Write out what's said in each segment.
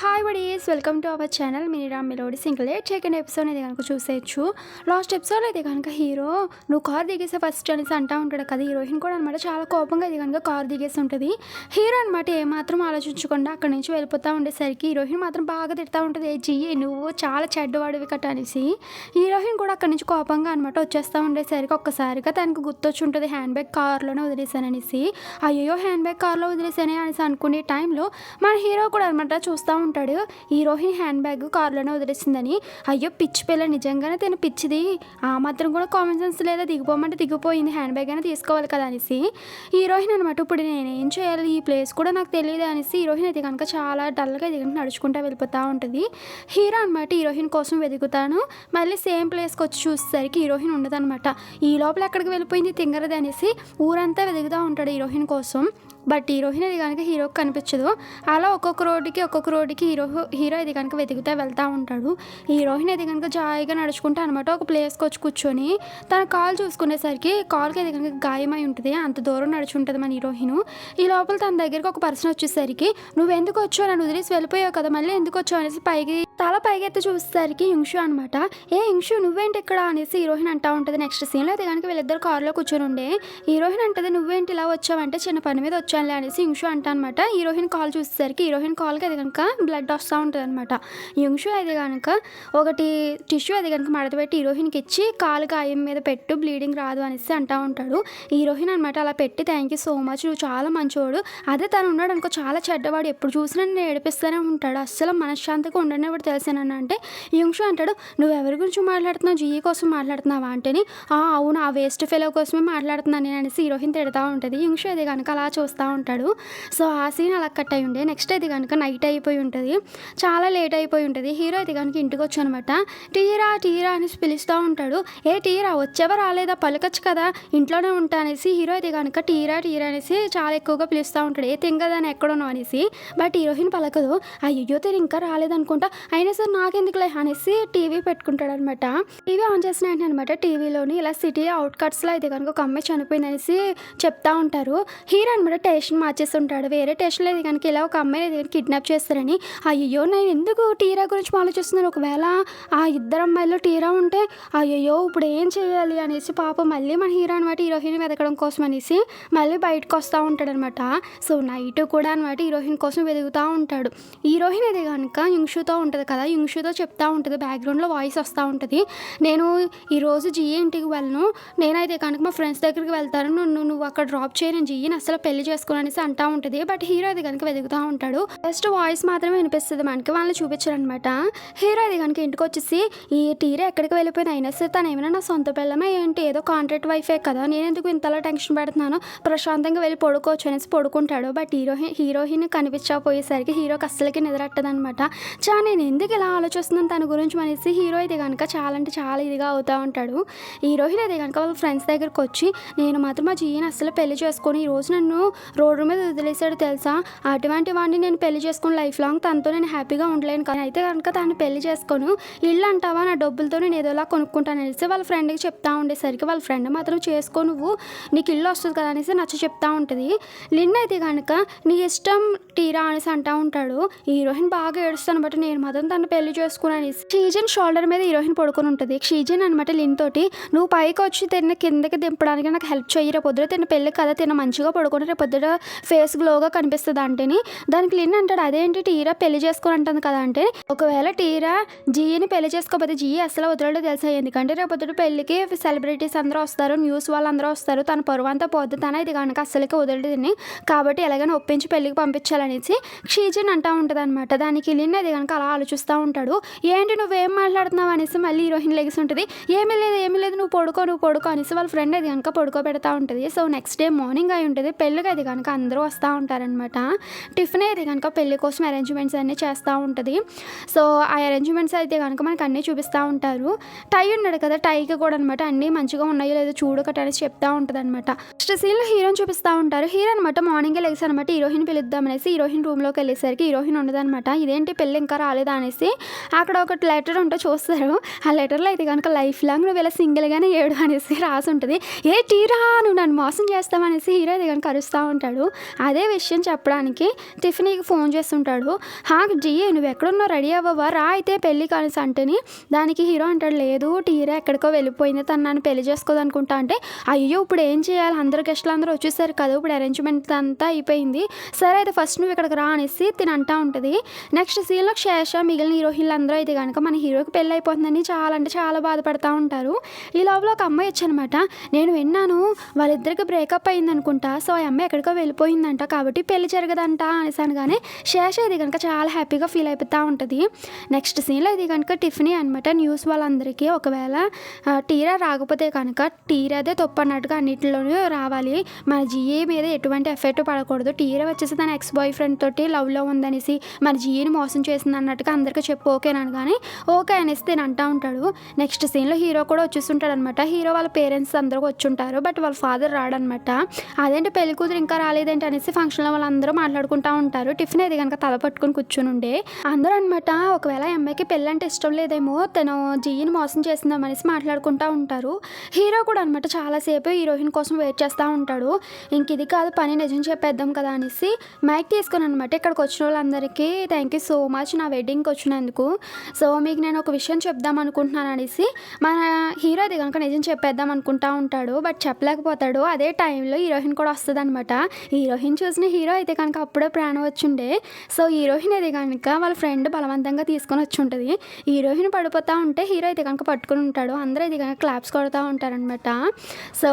Hi buddies, welcome to our channel mini melodies. ఇంకా late చేయకుండా episode అయితే కనుక చూసేయచ్చు. లాస్ట్ ఎపిసోడ్ అయితే కనుక హీరో నువ్వు కార్ దిగేసే ఫస్ట్ అనేసి అంటూ ఉంటాడు కదా. హీరోయిన్ కూడా అనమాట చాలా కోపంగా అయితే కనుక కార్ దిగేసి ఉంటుంది. హీరో అనమాట ఏమాత్రం ఆలోచించకుండా అక్కడి నుంచి వెళ్ళిపోతూ ఉండేసరికి హీరోయిన్ మాత్రం బాగా తిడతా ఉంటుంది, జియ్యి నువ్వు చాలా చెడ్డవాడివి కట్ట అనేసి. హీరోయిన్ కూడా అక్కడి నుంచి కోపంగా అనమాట వచ్చేస్తూ ఉండేసరికి ఒక్కసారిగా తనకు గుర్తొచ్చి ఉంటుంది హ్యాండ్ బ్యాగ్ కార్లోనే వదిలేసాననేసి. అయ్యో హ్యాండ్ బ్యాగ్ కార్లో వదిలేసానే అనేసి అనుకునే టైంలో మన హీరో కూడా అనమాట చూస్తూ ఉంటాడు హీరోయిన్ హ్యాండ్ బ్యాగ్ కార్లోనే వదిలేసిందని. అయ్యో పిచ్చి పిల్ల, నిజంగానే తను పిచ్చిది, ఆ మాత్రం కూడా కామన్ సెన్స్ లేదా, దిగిపోమంటే దిగిపోయింది, హ్యాండ్ బ్యాగ్ అయినా తీసుకోవాలి కదా అనేసి. హీరోయిన్ అనమాట ఇప్పుడు నేనేం చేయాలి, ఈ ప్లేస్ కూడా నాకు తెలియదు అనేసి హీరోయిన్ అయితే కనుక చాలా డల్గా ఇది నడుచుకుంటూ వెళ్ళిపోతూ ఉంటుంది. హీరో అనమాట హీరోయిన్ కోసం వెతుకుతాను, మళ్ళీ సేమ్ ప్లేస్కి వచ్చి చూసేసరికి హీరోయిన్ ఉండదనమాట. ఈ లోపల ఎక్కడికి వెళ్ళిపోయింది తింగరది అనేసి ఊరంతా వెతుకుతూ ఉంటాడు హీరోయిన్ కోసం. బట్ హీరోయిన్ ఇది కనుక హీరోకి కనిపించదు. అలా ఒక్కొక్క రోడ్డుకి హీరో ఇది కనుక వెతుకుతూ వెళ్తూ ఉంటాడు. హీరోయిన్ ఇది కనుక జాయిగా నడుచుకుంటా అనమాట ఒక ప్లేస్కి వచ్చి కూర్చొని తన కాలు చూసుకునేసరికి కాలుకి ఇది కనుక గాయమై ఉంటుంది. అంత దూరం నడుచుంటుంది మన హీరోయిన్. ఈ లోపల తన దగ్గరికి ఒక పర్సన్ వచ్చేసరికి నువ్వు ఎందుకు వచ్చావు, నన్ను వదిలేసి వెళ్ళిపోయావు కదా, మళ్ళీ ఎందుకు వచ్చావు అనేసి తల పైకెత్తి చూసేసరికి యింషు అనమాట. ఏ యింషు నువ్వేంటి ఇక్కడ అనేసి హీరోయిన్ అంటూ ఉంటుంది. నెక్స్ట్ సీన్లో అయితే కనుక వీళ్ళిద్దరు కారులో కూర్చొని ఉండే. హీరోయిన్ అంటది నువ్వేంటి ఇలా వచ్చావంటే చిన్న పని మీద వచ్చానులే అనేసి యింషు అంటా అనమాట. హీరోయిన్ కాల్ చూసేసరికి హీరోయిన్ కాల్కి అది కనుక బ్లడ్ వస్తూ ఉంటుంది అనమాట. యింషు అయితే కనుక ఒకటి టిష్యూ అది కనుక మడతపెట్టి హీరోయిన్కి ఇచ్చి కాలు గాయం మీద పెట్టు, బ్లీడింగ్ రాదు అనేసి అంటూ ఉంటాడు. హీరోయిన్ అనమాట అలా పెట్టి థ్యాంక్ యూ సో మచ్, నువ్వు చాలా మంచివాడు, అదే తను ఉన్నాడు అనుకో చాలా చెడ్డవాడు, ఎప్పుడు చూసినా నేను ఏడిపిస్తూనే ఉంటాడు, అస్సలు మనశ్శాంతిగా ఉండనివాడు తెలిసానన్న. అంటే యింషు అంటాడు నువ్వు ఎవరి గురించి మాట్లాడుతున్నావు, జియ్యి కోసం మాట్లాడుతున్నావా అంటేని. అవును ఆ వేస్ట్ ఫెలో కోసమే మాట్లాడుతున్నాను నేను అనేసి హీరోయిన్ తిడతా ఉంటుంది. యింషు అది కనుక అలా చూస్తూ ఉంటాడు. సో ఆ సీన్ అలా కట్ అయి ఉండే. నెక్స్ట్ అది కనుక నైట్ అయిపోయి ఉంటుంది, చాలా లేట్ అయిపోయి ఉంటుంది. హీరో అయితే కనుక ఇంటికి వచ్చి అనమాట టీరా టీరా అనేసి పిలుస్తూ ఉంటాడు. ఏ టీరా వచ్చావా రాలేదా, పలకచ్చు కదా, ఇంట్లోనే ఉంటా అనేసి హీరో అయితే కనుక టీరా టీరా అనేసి చాలా ఎక్కువగా పిలుస్తూ ఉంటాడు. ఏ తింగదని ఎక్కడున్నావు అనేసి. బట్ హీరోయిన్ పలకదు. అయ్యో తిని ఇంకా రాలేదనుకుంటా, అయినా సరే నాకెందుకులే అనేసి టీవీ పెట్టుకుంటాడు అనమాట. టీవీ ఆన్ చేసిన అనమాట టీవీలోని ఇలా సిటీ అవుట్కట్స్లో అయితే కనుక ఒక అమ్మాయి చనిపోయింది అనేసి చెప్తా ఉంటారు. హీరో అనమాట టేషన్ మార్చేస్తుంటాడు. వేరే టేషన్లో అయితే కనుక ఇలా ఒక అమ్మాయి అయితే కిడ్నాప్ చేస్తారని. అయ్యో నేను ఎందుకు టీరా గురించి ఆలోచిస్తున్నాను, ఒకవేళ ఆ ఇద్దరు అమ్మాయిలో టీరా ఉంటే అయ్యో ఇప్పుడు ఏం చేయాలి అనేసి పాపం మళ్ళీ మన హీరో అనమాట హీరోయిన్ వెతకడం కోసం అనేసి మళ్ళీ బయటకు వస్తూ ఉంటాడు అనమాట. సో నైట్ కూడా అనమాట హీరోయిన్ కోసం వెతుకుతూ ఉంటాడు. హీరోయిన్ అయితే కనుక యింషుతో ఉంటుంది కదా, యింషుతో చెప్తా ఉంటుంది, బ్యాక్గ్రౌండ్లో వాయిస్ వస్తూ ఉంటుంది, నేను ఈరోజు జియ్యి ఇంటికి వెళ్ళను, నేనైతే కనుక మా ఫ్రెండ్స్ దగ్గరికి వెళ్తాను, నువ్వు అక్కడ డ్రాప్ చేయి, నేను జియ్యిని అసలు పెళ్లి చేసుకోను అనేసి అంటూ ఉంటుంది. బట్ హీరో అది కనుక వెతుకుతూ ఉంటాడు. జస్ట్ వాయిస్ మాత్రమే వినిపిస్తుంది మనకి, వాళ్ళని చూపించారనమాట. హీరో అది కనుక ఇంటికి వచ్చేసి ఈ టీరా ఎక్కడికి వెళ్ళిపోయింది, అయినా సరే తను ఏమైనా నా సొంత పిల్లమే ఏంటి, ఏదో కాంట్రాక్ట్ వైఫే కదా, నేను ఎందుకు ఇంతలా టెన్షన్ పెడుతున్నాను, ప్రశాంతంగా వెళ్ళి పడుకోవచ్చు అనేసి పడుకుంటాడు. బట్ హీరోయిన్ కనిపించకపోయేసరికి హీరోకి అస్సలకి నిద్రట్టదనమాట. నేను ఎందుకు ఇలా ఆలోచిస్తున్నాను తన గురించి అనేసి హీరో అయితే కనుక చాలా అంటే చాలా ఇదిగా అవుతూ ఉంటాడు. హీరోయిన్ అయితే కనుక వాళ్ళ ఫ్రెండ్స్ దగ్గరికి వచ్చి నేను మాత్రం మా జియ్యని అస్సలు పెళ్లి చేసుకొని ఈరోజు నన్ను రోడ్డు మీద వదిలేసాడు తెలుసా, అటువంటి వాడిని నేను పెళ్లి చేసుకుని లైఫ్ లాంగ్ తనతో నేను హ్యాపీగా ఉండలేను, కానీ అయితే కనుక తను పెళ్లి చేసుకోను, ఇల్లు అంటావా నా డబ్బులతో నేను ఏదోలా కొనుక్కుంటాను అనేసి వాళ్ళ ఫ్రెండ్కి చెప్తా ఉండేసరికి వాళ్ళ ఫ్రెండ్ మాత్రం చేసుకో, నువ్వు నీకు ఇల్లు వస్తుంది కదా అనేసి నచ్చ చెప్తా ఉంటుంది. లిన్ అయితే కనుక నీ ఇష్టం టీరా అనేసి అంటూ ఉంటాడు. హీరోయిన్ బాగా ఏడుస్తాను బట్ నేను మాత్రం తను పెళ్లి చేసుకున్నాను. షీజన్ షోల్డర్ మీద హీరోయిన్ పడుకొని ఉంటుంది. షీజన్ అనమాట లిన్ తోటి నువ్వు పైకి వచ్చి తిన్న కిందకి దింపడానికి నాకు హెల్ప్ చెయ్యి, రేపు పొద్దున తిన్న పెళ్ళి కదా, తిన్న మంచిగా పడుకొని రేపు పొద్దున ఫేస్ గ్లోగా కనిపిస్తుంది అంటేని. దానికి లిన్ అంటాడు అదేంటి టీరా పెళ్లి చేసుకుని అంటుంది కదా అంటే, ఒకవేళ టీరా జియ్యిని పెళ్లి చేసుకోకపోతే జియ్యి అసలు వదలడో తెలుసా, ఎందుకంటే రేపు పొద్దున పెళ్లికి సెలబ్రిటీస్ అందరూ వస్తారు, న్యూస్ వాళ్ళు అందరూ వస్తారు, తన పరువు అంతా పోద్దు, తన ఇది కనుక అసలుకి వదలడని, కాబట్టి ఎలాగైనా ఒప్పించి పెళ్లికి పంపించాలనేసి షీజన్ అంటూ ఉంటుంది అనమాట. దానికి లిన్ అది కనుక అలా ఆలోచిస్తూ ఉంటాడు. ఏంటి నువ్వేం మాట్లాడుతున్నావు అనేసి మళ్ళీ హీరోయిన్ లెగిసి ఉంటుంది. ఏమీ లేదు నువ్వు పడుకో అనేసి వాళ్ళ ఫ్రెండ్ అది కనుక పడుకోబెడతా ఉంటుంది. సో నెక్స్ట్ డే మార్నింగ్ అయి ఉంటుంది, పెళ్ళికి అది కనుక అందరూ వస్తూ ఉంటారనమాట. టిఫిన్ అయితే కనుక పెళ్లి కోసం అరేంజ్మెంట్స్ అన్నీ చేస్తూ ఉంటుంది. సో ఆ అరేంజ్మెంట్స్ అయితే కనుక మనకు అన్నీ చూపిస్తూ ఉంటారు. టై ఉన్నాడు కదా, టైకి కూడా అనమాట అన్నీ మంచిగా ఉన్నాయో లేదో చూడకట అనేసి చెప్తా ఉంటుంది అనమాట. నెక్స్ట్ సీన్లో హీరోని చూపిస్తూ ఉంటారు. హీరో అనమాట మార్నింగే లెగిసి అనమాట హీరోయిన్ పిలుద్దామనేసి హీరోయిన్ రూమ్లోకి వెళ్ళేసరికి హీరోయిన్ ఉండదనమాట. ఇదేంటి పెళ్ళి ఇంకా రాలేదా అనేసి అనేసి అక్కడ ఒక లెటర్ ఉంటే చూస్తారు. ఆ లెటర్‌లో అయితే గనుక లైఫ్ లాంగ్ నువ్వు ఇలా సింగిల్‌గానే ఏడు అనేసి రాసుంటది. ఏ టీరా నువ్వు నన్ను మోసం చేస్తావు అనేసి హీరో అయితే గనుక అరుస్తా ఉంటాడు. అదే విషయం చెప్పడానికి టిఫ్నీకి ఫోన్ చేస్తుంటాడు. జిఏ నువ్వెక్కడున్నావు రెడీ అవ్వవా? రా అయితే పెళ్ళికి అనేసి అంటేని దానికి హీరో అంటాడు, లేదు టీరా ఎక్కడికో వెళ్ళిపోయింది. తను నన్ను పెళ్లి చేసుకోదనుకుంటా అంటే, అయ్యో! ఇప్పుడు ఏం చేయాలి? అందరు గెస్టులందరూ వచ్చేసారు కదా! ఇప్పుడు అరేంజ్‌మెంట్ అంతా అయిపోయింది. సరే అయితే ఫస్ట్ నువ్వు ఇక్కడికి రా అనేసి తిను అంటా ఉంటది. నెక్స్ట్ సీన్‌లో శేష మిగిలిన హీరోయిన్‌లందరూ అయితే గనుక మన హీరోకి పెళ్లి అయిపోతుందని చాలా అంటే చాలా బాధపడతా ఉంటారు. ఈ లోపల ఒక అమ్మాయి వచ్చనమాట. నేను విన్నాను వాళ్ళిద్దరికి బ్రేకప్ అయిందనుకుంటా. సో, ఆ అమ్మాయి ఎక్కడికో వెళ్ళిపోయిందంట. కాబట్టి పెళ్లి జరగదంట అనేసి అనగానే శేష ఇది గనుక చాలా హ్యాపీగా ఫీల్ అయిపోతా ఉంటది. నెక్స్ట్ సీన్‌లో ఇది గనుక టిఫినీ అనమాట. న్యూస్ వాళ్ళందరికీ ఒకవేళ టీరా రాకపోతే కనుక టీరాదే తప్పు అన్నట్టుగా అన్నిటిలోనూ రావాలి. మన జిఏ మీద ఎటువంటి ఎఫెక్ట్ పడకూడదు. టీరా వచ్చేసి తన ఎక్స్ బాయ్ ఫ్రెండ్ తోటి లవ్‌లో ఉందనేసి మన జిఏని మోసం చేసింది అన్నట్టుగా అందరికీ చెప్పు ఓకేననగానే ఓకే అనేసి తిను అంటా ఉంటాడు. నెక్స్ట్ సీన్‌లో హీరో కూడా వచ్చేస్తుంటాడనమాట. హీరో వాళ్ళ పేరెంట్స్ అందరూ వచ్చుంటారు. బట్ వాళ్ళ ఫాదర్ రాడనమాట. అదేంటి పెళ్లి కూతురు ఇంకా రాలేదేంటి అనేసి ఫంక్షన్‌లో వాళ్ళందరూ మాట్లాడుకుంటా ఉంటారు. టిఫిన్ అయితే గనుక తల పట్టుకొని కూర్చొనుండే అందరూ అనమాట ఒకవేళ ఈ అమ్మాయికి పెళ్ళంటే ఇష్టం లేదేమో తను జిఈని మోసం చేసిందామనేసి మాట్లాడుకుంటా ఉంటారు. హీరో కూడా అనమాట చాలాసేపు హీరోయిన్ కోసం వెయిట్ చేస్తూ ఉంటాడు. ఇంక ఇది కాదు పని నిజం చెప్పేద్దాం కదా అనేసి మైక్ తీసుకొని అనమాట ఇక్కడికి వచ్చిన వాళ్ళందరికీ థ్యాంక్ యూ సో మచ్ నా వెడ్డింగ్కి వచ్చినందుకు. సో మీకు నేను ఒక విషయం చెప్దాం అనుకుంటున్నాను అనేసి మన హీరో అది కనుక నిజం చెప్పేద్దాం అనుకుంటా ఉంటాడు. బట్ చెప్పలేకపోతాడు. అదే టైంలో హీరోయిన్ కూడా వస్తుంది అనమాట. హీరోయిన్ చూసిన హీరో అయితే కనుక అప్పుడే ప్రాణం వచ్చిండే. సో హీరోయిన్ అయితే కనుక వాళ్ళ ఫ్రెండ్ బలవంతంగా తీసుకొని వచ్చి ఉంటుంది. హీరోయిన్ పడిపోతూ ఉంటే హీరో అయితే కనుక పట్టుకుని ఉంటాడు. అందరూ అయితే కనుక క్లాప్స్ కొడుతూ ఉంటారనమాట. సో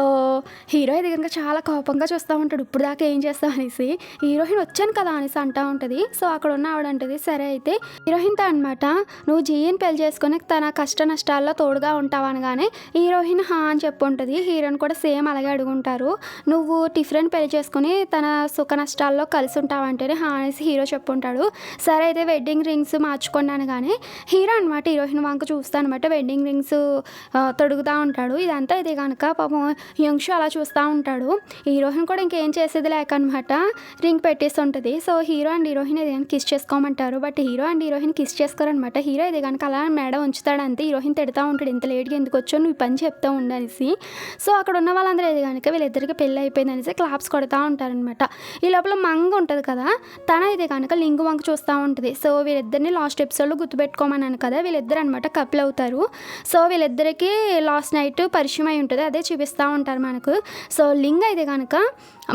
హీరో అయితే కనుక చాలా కోపంగా చూస్తూ ఉంటాడు. ఇప్పుడు దాకా ఏం చేస్తావు అనేసి. హీరోయిన్ వచ్చాను కదా అనేసి అంటూ ఉంటుంది. సో అక్కడ ఉన్న ఆవిడ అంటది సరే అయితే హీరోయిన్తో అనమాట నువ్వు జీఎన్ పెళ్లి చేసుకొని తన కష్ట నష్టాల్లో తోడుగా ఉంటావు అనగానే హీరోయిన్ హా అని చెప్పు ఉంటుంది. హీరోయిన్ కూడా సేమ్ అలాగే అడుగుంటారు. నువ్వు టిఫరెంట్ పెళ్లి చేసుకుని తన సుఖ నష్టాల్లో కలిసి ఉంటావంటేనే హా అనేసి హీరో చెప్పుంటాడు. సరే అయితే వెడ్డింగ్ రింగ్స్ మార్చుకోండి అనగానే హీరో అనమాట హీరోయిన్ వంక చూస్తా అనమాట వెడ్డింగ్ రింగ్స్ తొడుగుతూ ఉంటాడు. ఇదంతా ఇది కనుక పాపం యంక్షు అలా చూస్తూ ఉంటాడు. హీరోయిన్ కూడా ఇంకేం చేసేది లేక అనమాట రింగ్ పెట్టేసి ఉంటుంది. సో హీరో అండ్ హీరోయిన్ ఇది కనుక కిస్ చేసుకోమంటారు. But hero and heroine kiss చేసుకోరనమాట. హీరో ఇది కనుక అలా మేడ ఉంచుతాడు అంతే. హీరోయిన్ తిడతా ఉంటాడు ఇంత లేట్గా ఎందుకు వచ్చావు నువ్వు పని చెప్తా ఉండనేసి. సో అక్కడ ఉన్న వాళ్ళందరూ ఇది కనుక వీళ్ళిద్దరికి పెళ్ళి అయిపోయింది అనేసి క్లాప్స్ కొడతా ఉంటారనమాట. ఈ లోపల మంగ ఉంటుంది కదా తన ఇది కనుక లింగు వంక చూస్తూ ఉంటుంది. సో వీళ్ళిద్దరిని లాస్ట్ ఎపిసోడ్లో గుర్తుపెట్టుకోమన్నాను కదా వీళ్ళిద్దరు అనమాట కపుల్ అవుతారు. సో వీళ్ళిద్దరికి లాస్ట్ నైట్ పరిచయం అయి ఉంటుంది. అదే చూపిస్తూ ఉంటారు మనకు. సో లింగ అయితే కనుక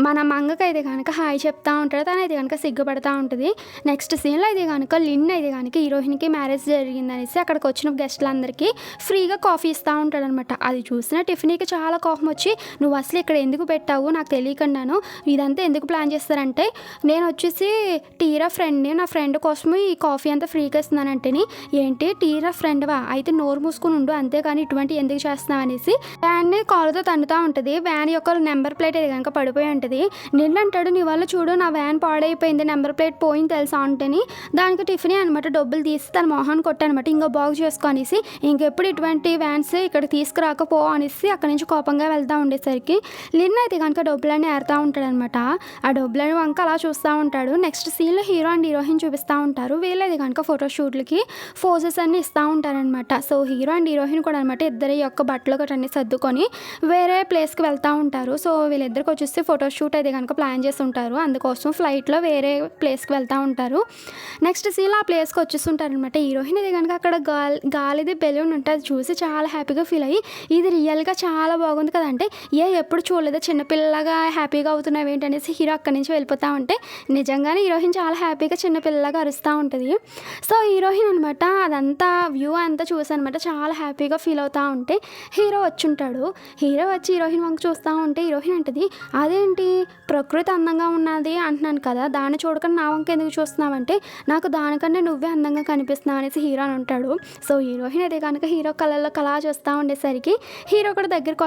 మన మంగకి అయితే కనుక హాయ్ చెప్తా ఉంటాడు. తను అయితే కనుక సిగ్గుపడతా ఉంటుంది. నెక్స్ట్ సీన్లో అయితే కనుక లిన్ అయితే కనుక హీరోయిన్కి మ్యారేజ్ జరిగిందనేసి అక్కడికి వచ్చిన గెస్టులందరికీ ఫ్రీగా కాఫీ ఇస్తూ ఉంటాడు అనమాట. అది చూసిన టిఫినీకి చాలా కోపం వచ్చి నువ్వు అసలు ఇక్కడ ఎందుకు పెట్టావు నాకు తెలియకుండాను ఇదంతా ఎందుకు ప్లాన్ చేస్తారంటే నేను వచ్చేసి టీరా ఫ్రెండ్ని నా ఫ్రెండ్ కోసం ఈ కాఫీ అంతా ఫ్రీగా ఇస్తున్నానంటేని ఏంటి టీరా ఫ్రెండ్వా అయితే నోరు మూసుకుని ఉండు అంతేగాని ఇటువంటి ఎందుకు చేస్తున్నావు అనేసి వ్యాన్ని కాలుతో తండుతూ ఉంటుంది. వ్యాన్ యొక్క నెంబర్ ప్లేట్ అది కనుక పడిపోయి ఉంటుంది. నిన్నంటాడు నీ వల్ల చూడు నా వ్యాన్ పాడైపోయింది నెంబర్ ప్లేట్ పోయింది తెలుసా అంటేని దానికి టిఫినీ అనమాట డబ్బులు తీసి తన మొహాన్ని కొట్టనమాట ఇంకా బాగు చేసుకో అనేసి ఇంకెప్పుడు ఇటువంటి వ్యాన్స్ ఇక్కడ తీసుకురాకపో అనేసి అక్కడి నుంచి కోపంగా వెళ్తూ ఉండేసరికి లిన్ అయితే కనుక డబ్బులన్నీ ఏరుతూ ఉంటాడనమాట. ఆ డబ్బులని వంక అలా చూస్తూ ఉంటాడు. నెక్స్ట్ సీన్లో హీరో అండ్ హీరోయిన్ చూపిస్తూ ఉంటారు. వీళ్ళది కనుక ఫోటోషూట్లకి ఫోజెస్ అన్నీ ఇస్తూ ఉంటారనమాట. సో హీరో అండ్ హీరోయిన్ కూడా అనమాట ఇద్దరి యొక్క బట్టలు గట్రా అన్నీ సర్దుకొని వేరే ప్లేస్కి వెళ్తూ ఉంటారు. సో వీళ్ళిద్దరికి వచ్చేసి ఫోటోషూట్ అయితే కనుక ప్లాన్ చేసి ఉంటారు. అందుకోసం ఫ్లైట్లో వేరే ప్లేస్కి వెళ్తూ ఉంటారు. నెక్స్ట్ సీన్లో ఆ ప్లేస్కి వచ్చేస్తుంటారనమాట. హీరోయిన్ ఇది కనుక అక్కడ గాలిది బెలూన్ ఉంటుంది. అది చూసి చాలా హ్యాపీగా ఫీల్ అయ్యి ఇది రియల్గా చాలా బాగుంది కదా అంటే ఎప్పుడు చూడలేదు చిన్నపిల్లలాగా హ్యాపీగా అవుతున్నావు ఏంటనేసి హీరో అక్కడి నుంచి వెళ్ళిపోతూ ఉంటే నిజంగానే హీరోయిన్ చాలా హ్యాపీగా చిన్నపిల్లలాగా అరుస్తూ ఉంటుంది. సో హీరోయిన్ అనమాట అదంతా వ్యూ అంతా చూసి అనమాట చాలా హ్యాపీగా ఫీల్ అవుతూ ఉంటే హీరో వచ్చి ఉంటాడు. హీరో వచ్చి హీరోయిన్ వంక చూస్తూ ఉంటే హీరోయిన్ అంటది అదేంటి ప్రకృతి అందంగా ఉన్నది అంటున్నాను కదా దాన్ని చూడకుండా నా వంక ఎందుకు చూస్తున్నావంటే నాకు దానికన్నా నువ్వే అందంగా కనిపిస్తున్నావు అనేసి హీరో అని ఉంటాడు. సో హీరోయిన్ అయితే కనుక హీరో కళ్ళల్లో కళా చూస్తూ ఉండేసరికి హీరో కూడా దగ్గరికి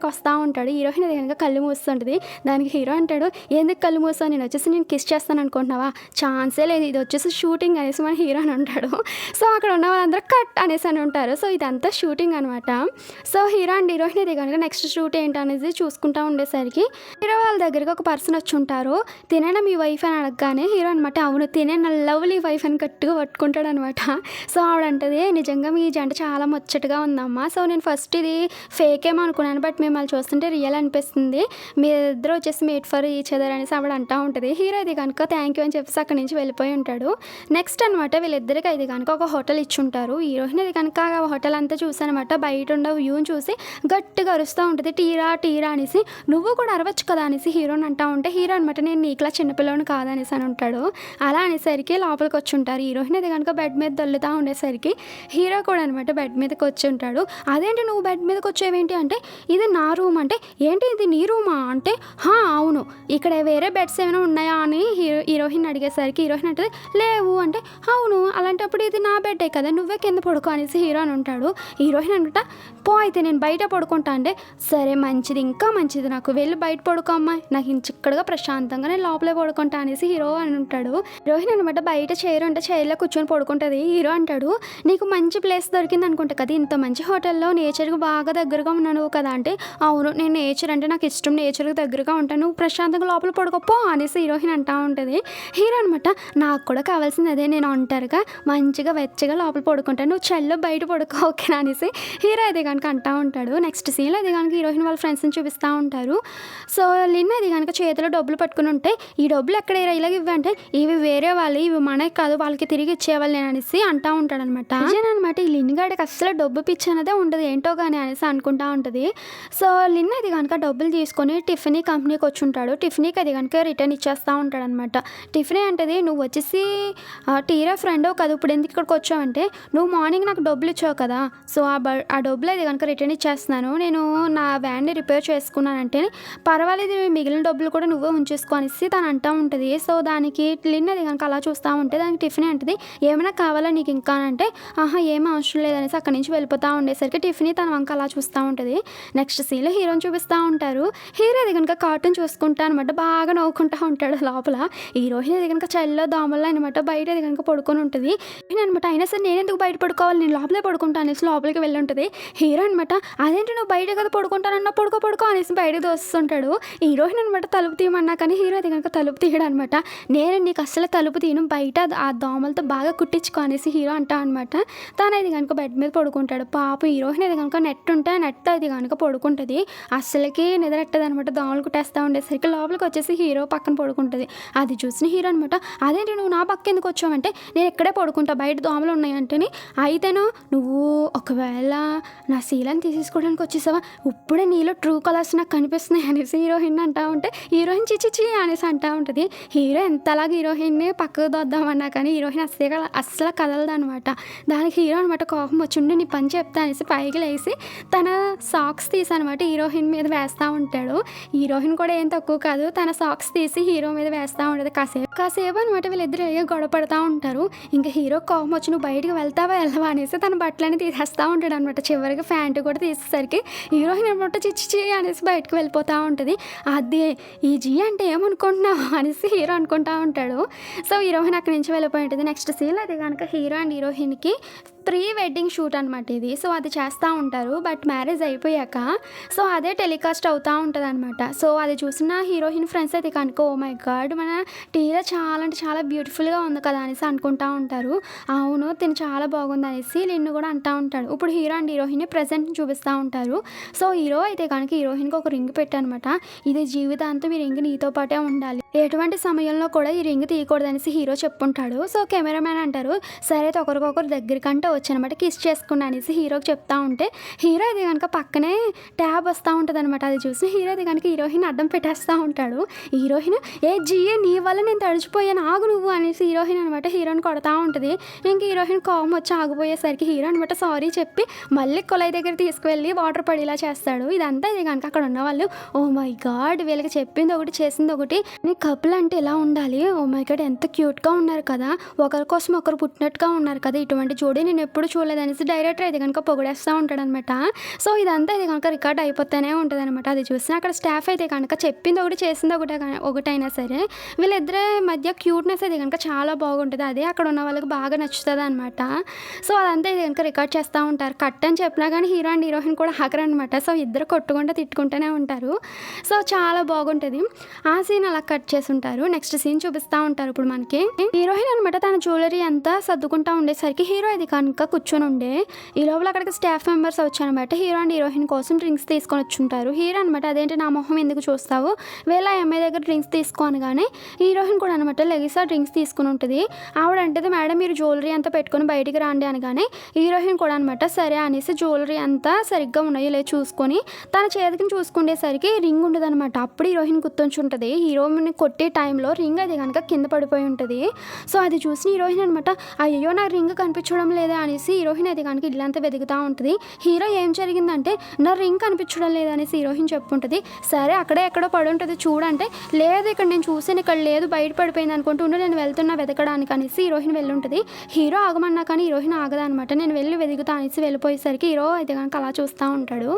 వస్తూ ఉంటాడు. హీరోయిన్ అయితే కనుక కళ్ళు మూస్తుంటుంది. దానికి హీరో అంటాడు ఎందుకు కళ్ళు మూస్తావు నేను వచ్చేసి నేను కిస్ చేస్తాను అనుకుంటున్నావా ఛాన్సే లేదు ఇది వచ్చేసి షూటింగ్ అనేసి మన హీరో అని ఉంటాడు. సో అక్కడ ఉన్న వాళ్ళందరూ కట్ అనేసి అని ఉంటారు. సో ఇదంతా షూటింగ్ అనమాట. సో హీరో అండ్ హీరోయిన్ అయితే కనుక నెక్స్ట్ షూట్ ఏంటనేది చూసుకుంటూ ఉండేసరికి హీరో వాళ్ళ దగ్గరికి ఒక పర్సన్ వచ్చి ఉంటారు. తినేనా మీ వైఫ్ అని అడగగానే హీరో అనమాట అవును తినే నా లవ్లీ వైఫ్ అని గట్టిగా పట్టుకుంటాడు అనమాట. సో ఆవిడంటది నిజంగా మీ జంట చాలా ముచ్చటగా ఉందమ్మా. సో నేను ఫస్ట్ ఇది ఫేక్ ఏమో అనుకున్నాను, బట్ మిమ్మల్ని చూస్తుంటే రియల్ అనిపిస్తుంది. మీరిద్దరు వచ్చేసి మేడ్ ఫర్ ఈచ్ అదర్ అనేసి ఆవిడ అంటా ఉంటుంది. హీరో ఇది కనుక థ్యాంక్ యూ అని చెప్పేసి అక్కడి నుంచి వెళ్ళిపోయి ఉంటాడు. నెక్స్ట్ అనమాట వీళ్ళిద్దరికి ఇది కనుక ఒక హోటల్ ఇచ్చి ఉంటారు. హీరోయిన్ ఇది కనుక ఆ హోటల్ అంతా చూసానమాట, బయట ఉన్న వ్యూని చూసి గట్టిగా అరుస్తూ ఉంటుంది టీరా టీరా అనేసి. నువ్వు కూడా అరవచ్చు కదా అనేసి హీరోని అంటా ఉంటే హీరో అనమాట నేను నీకులా చిన్నపిల్లని కాదనేసి అని ఉంటాడు. అలా అనేసరికి లోపలికి వచ్చి ఉంటారు. హీరోయిన్ అది కనుక బెడ్ మీద దొల్లుతూ ఉండేసరికి హీరో కూడా అనమాట బెడ్ మీదకి వచ్చి ఉంటాడు. అదేంటి నువ్వు బెడ్ మీదకి వచ్చేవేంటి అంటే ఇది నా రూమ్ అంటే ఏంటి ఇది నీ రూమా అంటే అవును ఇక్కడ వేరే బెడ్స్ ఏమైనా ఉన్నాయా అని హీరోయిన్ అడిగేసరికి హీరోయిన్ అంటే లేవు అంటే అవును అలాంటప్పుడు ఇది నా బెడ్డే కదా నువ్వే కింద పడుకో అనేసి హీరో అని ఉంటాడు. హీరోయిన్ అనుకుంటా పో అయితే నేను బయట పడుకుంటా అంటే సరే మంచిది ఇంకా మంచిది నాకు వెళ్ళి బయట పడుకో అమ్మాయి నాకు చిక్కడగా ప్రశాంతంగా నేను లోపలే పడుకుంటా అనేసి హీరో అని ఉంటాడు. హీరోయిన్ అనమాట బయట చైర్ ఉంటే చైర్లో కూర్చొని పడుకుంటుంది. హీరో అంటాడు నీకు మంచి ప్లేస్ దొరికింది అనుకుంటా కదా ఇంత మంచి హోటల్లో నేచర్కి బాగా దగ్గరగా ఉన్నాను కదా అంటే అవును నేను నేచర్ అంటే నాకు ఇష్టం నేచర్కి దగ్గరగా ఉంటాను నువ్వు ప్రశాంతంగా లోపల పడుకోపో అనేసి హీరోయిన్ అంటా ఉంటుంది. హీరో అనమాట నాకు కూడా కావాల్సింది అదే నేను ఒంటరిగా మంచిగా వెచ్చగా లోపల పడుకుంటాను నువ్వు చల్లో బయట పడుకో ఓకేనా అనేసి హీరో అది కనుక అంటా ఉంటాడు. నెక్స్ట్ సీన్లో అది కనుక హీరోయిన్ వాళ్ళ ఫ్రెండ్స్ని చూపిస్తూ ఉంటారు. సో లిన్ అది కనుక చేతిలో డబ్బులు పట్టుకుని ఉంటే ఈ డబ్బులు ఎక్కడ ఇలాగ ఇవ్వంటే ఇవి వేరే వాళ్ళు ఇవి మనకి కాదు వాళ్ళకి తిరిగి ఇచ్చేవాళ్ళు నేను అనేసి అంటా ఉంటాడు అనమాట. అనమాట ఈ లిన్ గాడికి అసలు డబ్బు పిచ్చి అనేది ఉండదు ఏంటో కానీ అనేసి అనుకుంటా ఉంటుంది. సో లిన్ అది కనుక డబ్బులు తీసుకొని టిఫినీ కంపెనీకి వచ్చి ఉంటాడు. టిఫినీకి అది కనుక రిటర్న్ ఇచ్చేస్తూ ఉంటాడు అనమాట. టిఫినీ అంటది నువ్వు వచ్చేసి టీరా ఫ్రెండ్ కదా ఇప్పుడు ఎందుకు ఇక్కడికి వచ్చావంటే నువ్వు మార్నింగ్ నాకు డబ్బులు ఇచ్చావు కదా సో ఆ డబ్బులు అది కనుక రిటర్న్ ఇచ్చేస్తున్నాను నేను నా వ్యాన్ని రిపేర్ చేసుకున్నానంటే పర్వాలేదు మిగిలిన డబ్బులు కూడా నువ్వే ఉంచేసుకో అనేసి తను అంటూ ఉంటుంది. సో దానికి లిన్ అది కనుక అలా చూస్తూ ఉంటే దానికి టిఫినీ అంటది ఏమైనా కావాలా నీకు ఇంకా అంటే ఏమీ అవసరం లేదనేసి అక్కడి నుంచి వెళ్ళిపోతూ ఉండేసరికి టిఫినీ తన వంక అలా చూస్తూ ఉంటుంది. నెక్స్ట్ సీన్లో హీరోని చూపిస్తూ ఉంటారు. హీరో అది కనుక కార్టూన్ చూసుకుంటా అనమాట బాగా నవ్వుకుంటూ ఉంటాడు లోపల. హీరోయిన్ అది కనుక చల్లో దోమల్లో అనమాట బయట అది కనుక పడుకొని ఉంటుంది అనమాట. అయినా సరే నేను ఎందుకు బయట పడుకోవాలి నేను లోపలే పడుకుంటా అనేసి లోపలికి వెళ్ళి ఉంటుంది. హీరో అనమాట అదేంటి నువ్వు బయట కదా పడుకుంటానన్నా పడుకో అనేసి బయటకు దోస్తుంటాడు. హీరోయిన్ అనమాట తలుపు తీయమన్నా కానీ హీరో అది కనుక తలుపు తీయడం అనమాట. నేను నీకు అసలు తలుపు తీయను బయట ఆ దోమలతో బాగా కుట్టించుకో అనేసి హీరో అంటా అనమాట. తను అది కనుక బెడ్ మీద పడుకుంటాడు. పాప హీరోయిన్ అది కనుక నెట్ ఉంటే నెట్ అది కనుక పడుకుంటుంది. అసలుకి నిద్రెట్టదు అనమాట దోమలు కుట్టేస్తూ ఉండేసరికి లోపలికి వచ్చేసి హీరో పక్కన పడుకుంటుంది. అది చూసిన హీరో అనమాట అదేంటి నువ్వు నా పక్క ఎందుకు వచ్చావంటే నేను ఇక్కడే పడుకుంటా బయట దోమలు ఉన్నాయంటేని అయితేనో నువ్వు ఒకవేళ నా శీలాన్ని తీసేసుకోవడానికి వచ్చేసావా ఇప్పుడే నీలో ట్రూ కలర్స్ నాకు కనిపిస్తున్నాయి అనేసి హీరోయిన్ అంటా ఉంటే హీరోయిన్ చిచి అనేసి అంటా ఉంటుంది. హీరో ఎంతలాగా హీరోయిన్ని పక్కకు దొద్దామన్నా కానీ హీరోయిన్ అస్సలు కదలదు అనమాట. దానికి హీరో అనమాట కోపం వచ్చిండి నీ పని చెప్తా అనేసి పైకి లేసి తన సాక్స్ తీసి అనమాట హీరోయిన్ మీద వేస్తూ ఉంటాడు. హీరోయిన్ కూడా ఏం తక్కువ కాదు తన సాక్స్ తీసి హీరో మీద వేస్తూ ఉంటుంది. కాసేపు అనమాట వీళ్ళిద్దరు గొడవ పడుతూ ఉంటారు. ఇంకా హీరో కోపం వచ్చి నువ్వు బయటకు వెళ్తావా వెళ్ళవా అనేసి తన బట్టలని తీసేస్తూ ఉంటాడు అనమాట. చివరికి ప్యాంటు కూడా తీసేసరికి హీరోయిన్ అనమాట చిచ్చి అనేసి బయటకు వెళ్ళిపోతూ ఉంటుంది. అదే ఈ జీ అంటే ఏమనుకుంటున్నావు అనేసి హీరో అనుకుంటా ఉంటాడు. సో హీరోయిన్ అక్కడి నుంచి వెళ్ళిపోయి ఉంటుంది. నెక్స్ట్ సీన్ అది కనుక హీరో అండ్ హీరోయిన్కి ప్రీ వెడ్డింగ్ షూట్ అనమాట ఇది. సో అది చేస్తూ ఉంటారు బట్ మ్యారేజ్ అయిపోయాక సో అదే టెలికాస్ట్ అవుతూ ఉంటుంది అనమాట. సో అది చూసిన హీరోయిన్ ఫ్రెండ్స్ అయితే కనుక ఓ మై గాడ్ మన టీలో చాలా అంటే చాలా బ్యూటిఫుల్గా ఉంది కదా అనేసి అనుకుంటూ ఉంటారు. అవును తిను చాలా బాగుంది అనేసి లిన్ను కూడా అంటూ ఉంటాడు. ఇప్పుడు హీరో అండ్ హీరోయిన్ ప్రెజెంట్ చూపిస్తూ ఉంటారు. సో హీరో అయితే కనుక హీరోయిన్కి ఒక రింగ్ పెట్టనమాట. ఇది జీవితాంతం ఈ రింగ్ నీతో పాటే ఉండాలి ఎటువంటి సమయంలో కూడా ఈ రింగ్ తీయకూడదు అనేసి హీరో చెప్పుంటాడు. సో కెమెరామ్యాన్ అంటారు సరే ఒకరికొకరు దగ్గరికంటే వచ్చనమాట కిస్ చేసుకున్నా అనేసి హీరోకి చెప్తా ఉంటే హీరో అది కనుక పక్కనే ట్యాబ్ వస్తూ ఉంటుంది అనమాట. అది చూసి హీరో అది కనుక హీరోయిన్ అడ్డం పెట్టేస్తూ ఉంటాడు. హీరోయిన్ జియే నీ వల్ల నేను తడిచిపోయాను ఆగు నువ్వు అనేసి హీరోయిన్ అనమాట హీరోని కొడతా ఉంటుంది. ఇంక హీరోయిన్ కోపం వచ్చి ఆగిపోయేసరికి హీరో అనమాట సారీ చెప్పి మళ్ళీ కొలై దగ్గర తీసుకువెళ్ళి వాటర్ పడేలా చేస్తాడు. ఇదంతా ఇది కనుక అక్కడ ఉన్న వాళ్ళు ఓ మై గాడ్ వీళ్ళకి చెప్పింది ఒకటి చేసింది ఒకటి నీకు కపుల్ అంటే ఎలా ఉండాలి? Oh my God! ఎంత క్యూట్‌గా ఉన్నారు కదా! ఒకరి కోసం ఒకరు పుట్టినట్టుగా ఉన్నారు కదా! ఇటువంటి జోడీ నేనెప్పుడు చూడలేదనేసి డైరెక్టర్ అయితే గనుక పొగిడేస్తా ఉంటాడనమాట. సో, ఇదంతా అయితే గనుక రికార్డ్ అయిపోతానే ఉంటదనమాట. అది చూసి అక్కడ స్టాఫ్ అయితే గనక చెప్పింది ఒకటి, చేసింది ఒకటైనా సరే వీళ్ళిద్దరి మధ్య క్యూట్‌నెస్ అయితే గనక చాలా బాగుంటది. అదే అక్కడ ఉన్న వాళ్ళకి బాగా నచ్చుతదనమాట. సో, అదంతా అయితే గనక రికార్డ్ చేస్తా ఉంటారు. కట్ అని చెప్పినా గానీ హీరో అండ్ హీరోయిన్ కూడా ఆగరనమాట. సో, ఇద్దరు కొట్టుకుంటా, తిట్టుకుంటూనే ఉంటారు. సో, చాలా బాగుంటది. ఆ సీన్ అలా కట్ చేసుంటారు. నెక్స్ట్ సీన్ చూపిస్తా ఉంటారు ఇప్పుడు మనకి. హీరోయిన్ అనమాట తన జ్యువెలరీ అంతా సర్దుకుంటా ఉండేసరికి హీరో అది కనుక కూర్చొనుండే. ఈ లోపల అక్కడికి స్టాఫ్ మెంబర్స్ వచ్చారనమాట. హీరో అండ్ హీరోయిన్ కోసం డ్రింక్స్ తీసుకొని వచ్చుంటారు. హీరో అనమాట అదేంటి నా మొహం ఎందుకు చూస్తావు? వీళ్ళ అమ్మాయి దగ్గర డ్రింక్స్ తీసుకో అనగానే హీరోయిన్ కూడా అనమాట లెగిసి ఆ డ్రింక్స్ తీసుకొని ఉంటది. ఆవిడంటది మేడం మీరు జ్యువెలరీ అంతా పెట్టుకొని బయటికి రాండి అనగానే హీరోయిన్ కూడా అనమాట సరే అనేసి జ్యువెలరీ అంతా సరిగ్గా ఉన్నాయో లేదో చూసుకొని తన చేతికి చూసుకునేసరికి రింగ్ ఉండదనమాట. అప్పుడు హీరోయిన్ గుర్తుంచుంటది. హీరోని కొట్టే టైంలో రింగ్ అది కనుక కింద పడిపోయి ఉంటుంది. సో, అది చూసిన హీరోయిన్ అనమాట అయ్యో నా రింగ్ కనిపించడం లేదా అనేసి హీరోయిన్ అయితే కనుక ఇల్లంతా వెతుకుతూ ఉంటుంది. హీరో ఏం జరిగిందంటే నా రింగ్ కనిపించడం లేదనేసి హీరోయిన్ చెప్పుంటుంది. సరే అక్కడే ఎక్కడో పడి ఉంటుంది చూడంటే లేదు ఇక్కడ నేను చూసాను ఇక్కడ లేదు బయట పడిపోయింది అనుకుంటుంటే నేను వెళ్తున్నా వెతకడానికి అనేసి హీరోయిన్ వెళ్ళుంటుంది. హీరో ఆగమన్నా కానీ హీరోయిన్ ఆగదనమాట. నేను వెళ్ళి వెతుకుతా అనేసి వెళ్ళిపోయేసరికి హీరో అయితే కనుక అలా చూస్తూ ఉంటాడు.